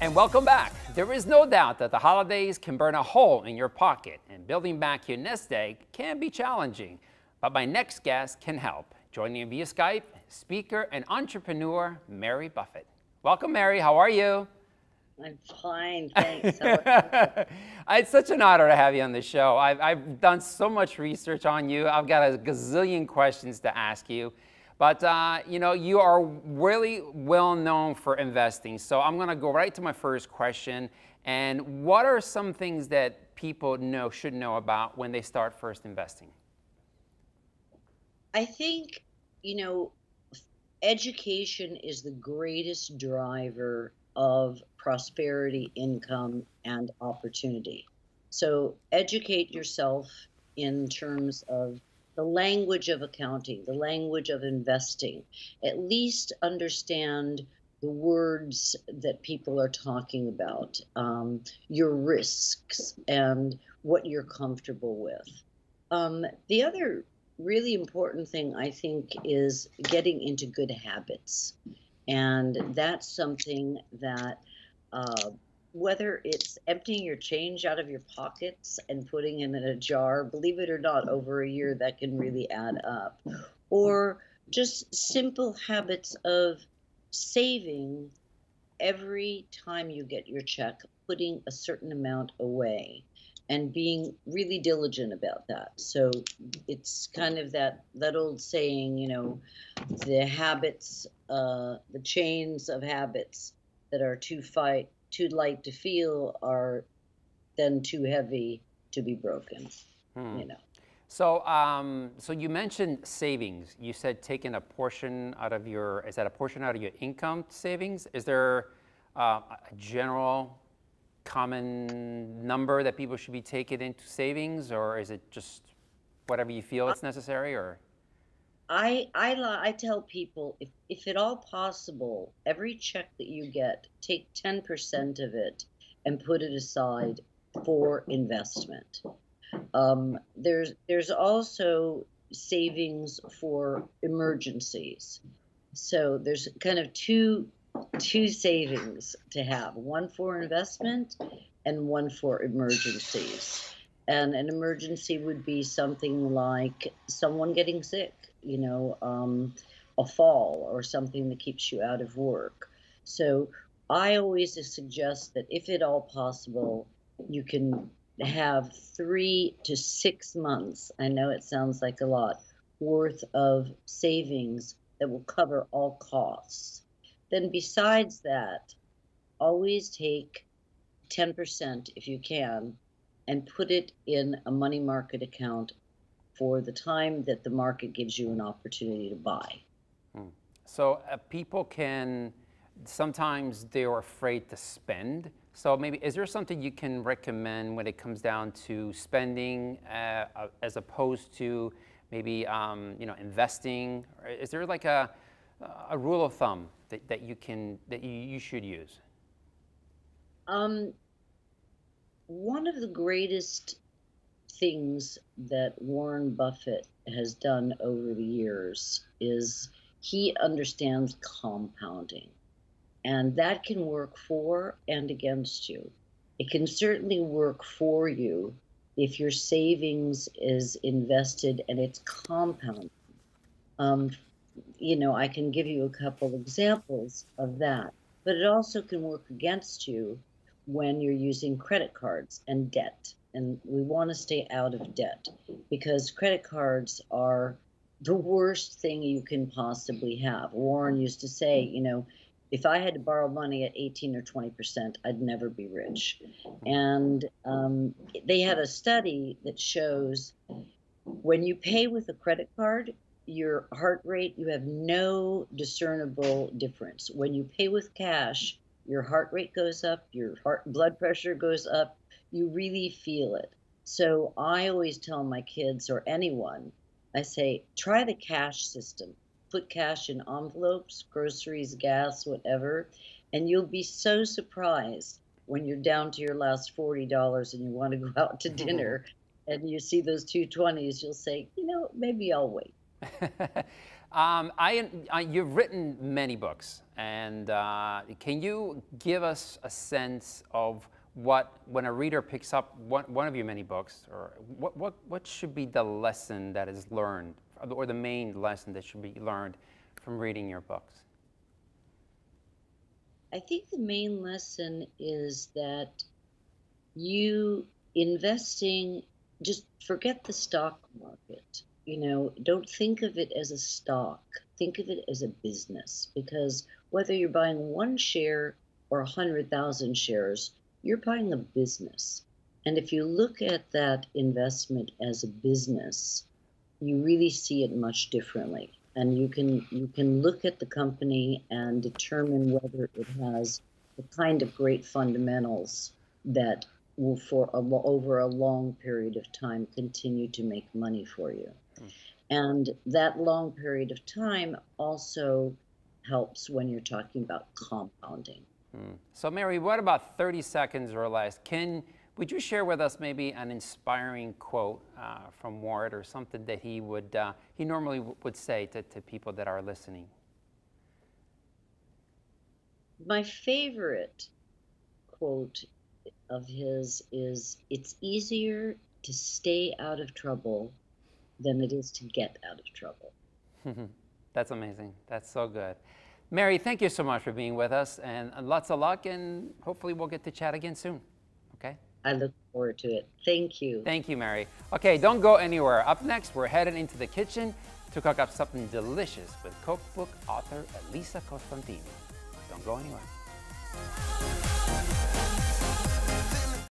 And welcome back. There is no doubt that the holidays can burn a hole in your pocket, and building back your nest egg can be challenging. But my next guest can help. Joining me via Skype, speaker and entrepreneur, Mary Buffett. Welcome, Mary. How are you? I'm fine, thanks. It's such an honor to have you on the show. I've done so much research on you. I've got a gazillion questions to ask you. But, you are really well known for investing. So I'm going to go right to my first question. And what are some things that people should know about when they start first investing? I think, education is the greatest driver of prosperity, income, and opportunity. So educate yourself in terms of the language of accounting, the language of investing. At least understand the words that people are talking about, your risks, and what you're comfortable with. The other really important thing, I think, is getting into good habits. And that's something that uh, whether it's emptying your change out of your pockets and putting it in a jar, believe it or not, over a year that can really add up, or just simple habits of saving every time you get your check, putting a certain amount away and being really diligent about that. So it's kind of that old saying, the habits, the chains of habits that are too light to feel are then too heavy to be broken. Hmm. You know. So you mentioned savings. You said taking a portion out of is that a portion out of your income savings? Is there a general common number that people should be taking into savings, or is it just whatever you feel it's necessary? Or I tell people, if at all possible, every check that you get, take 10% of it and put it aside for investment. There's also savings for emergencies. So there's kind of two savings to have, one for investment and one for emergencies. And an emergency would be something like someone getting sick, a fall or something that keeps you out of work. So I always suggest that if at all possible, you can have 3 to 6 months, I know it sounds like a lot, worth of savings that will cover all costs. Then besides that, always take 10% if you can and put it in a money market account for the time that the market gives you an opportunity to buy. So people sometimes they're afraid to spend. So maybe, is there something you can recommend when it comes down to spending as opposed to maybe, investing? Is there like a rule of thumb that you should use? One of the greatest things that Warren Buffett has done over the years is he understands compounding, and that can work for and against you. It can certainly work for you if your savings is invested and it's compounding. Um, I can give you a couple examples of that, but it also can work against you when you're using credit cards and debt. And we want to stay out of debt because credit cards are the worst thing you can possibly have. Warren used to say, if I had to borrow money at 18 or 20%, I'd never be rich. And they had a study that shows when you pay with a credit card, your heart rate, you have no discernible difference. When you pay with cash, your heart rate goes up, your blood pressure goes up, you really feel it. So I always tell my kids or anyone, I say, try the cash system. Put cash in envelopes, groceries, gas, whatever, and you'll be so surprised when you're down to your last $40 and you want to go out to dinner and you see those 220s, you'll say, maybe I'll wait. You've written many books, and can you give us a sense of when a reader picks up one of your many books, or what should be the lesson that is learned, or the main lesson that should be learned from reading your books? I think the main lesson is that you investing, just forget the stock market. You know, don't think of it as a stock. Think of it as a business, because whether you're buying one share or 100,000 shares, you're buying a business. And if you look at that investment as a business, you really see it much differently. And you can look at the company and determine whether it has the kind of great fundamentals that will, over a long period of time, continue to make money for you. And that long period of time also helps when you're talking about compounding. So Mary, what about 30 seconds or less? Would you share with us maybe an inspiring quote from Ward, or something that he normally would say to people that are listening? My favorite quote of his is, "It's easier to stay out of trouble than it is to get out of trouble." That's amazing. That's so good. Mary, thank you so much for being with us, and lots of luck, and hopefully we'll get to chat again soon. Okay? I look forward to it. Thank you. Thank you, Mary. Okay, don't go anywhere. Up next, we're headed into the kitchen to cook up something delicious with cookbook author Elisa Costantini. Don't go anywhere.